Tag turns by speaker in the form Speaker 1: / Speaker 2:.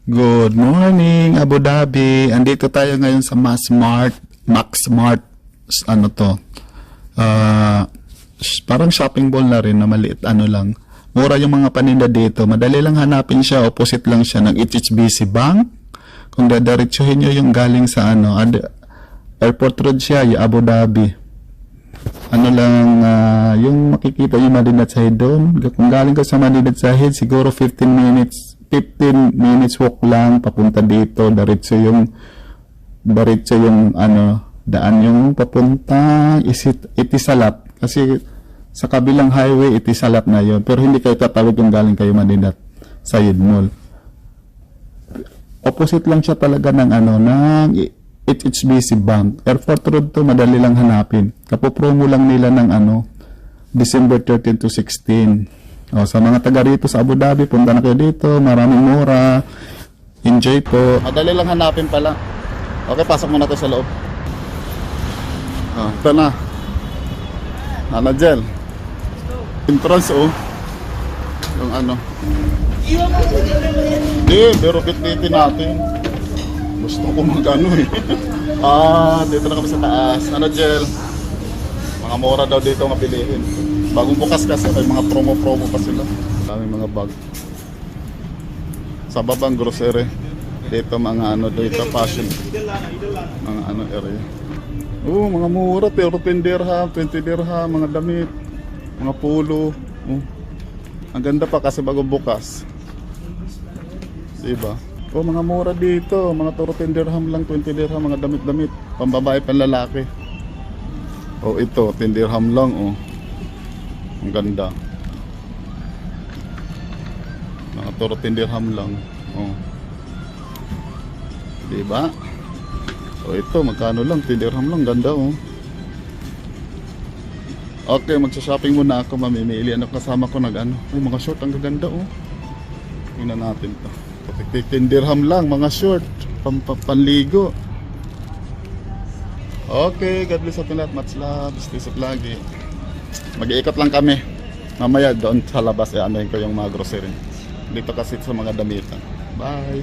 Speaker 1: Good morning, Abu Dhabi. Andito tayo ngayon sa Maxmart. Ano to? Parang shopping mall na rin na maliit, ano lang. Mura yung mga paninda dito. Madali lang hanapin siya. Opposite lang siya ng HSBC Bank. Kung dadiretsuhin nyo yung galing sa Airport Road siya, yung Abu Dhabi. Ano lang, yung makikita yung Madinat Zahid doon. Kung galing ka sa Madinat Zahid, siguro 15 minutes walk lang papunta dito. Diretso yung daan yung papunta Itisalat. Kasi sa kabilang highway Itisalat na yun. Pero hindi kayo tatawid yung galing kayo Madinat Zahid Mall. Opposite lang siya talaga ng ng HSBC Bank. Airport Road to, madali lang hanapin. Kapopromo lang nila ng December 13 to 16. Sa mga taga rito sa Abu Dhabi, punta na kayo dito. Maraming mura. Enjoy po. Madali lang hanapin pala. Okay, pasok muna to sa loob. Ito na. Jel. Entrance, yung Hindi, pero bitbitin natin. Gusto ko dito na kami sa taas. Jel? Mga mura daw dito mapiliin. Bagong bukas kasi may mga promo pa sila. Daming mga bag. Sa babang grocery. Dito mga dito fashion. Mga area. Mga mura, pero 10 dirham, 20 dirham, mga damit, mga polo. Ang ganda pa kasi bagong bukas. Diba? Mga mura dito, mga 10 dirham lang, 20 dirham, mga damit-damit. Pambabae, panlalaki. Ito, 10 dirham lang, Ang ganda. Mga 10 dirham lang. Diba? Ito, magkano lang? 10 dirham lang. Ganda, Okay, magsa-shopping muna ako. Mamimili. Kasama ko Ay, mga short. Ang gaganda, Tingnan natin to. 10 dirham lang. Mga short. Panligo. Okay, God bless sa atin lahat. Much love. Stay safe lagi. Mag-iikot lang kami. Mamaya doon sa labas, ko yung mga grocery. Dito kasi sa mga damitan. Bye!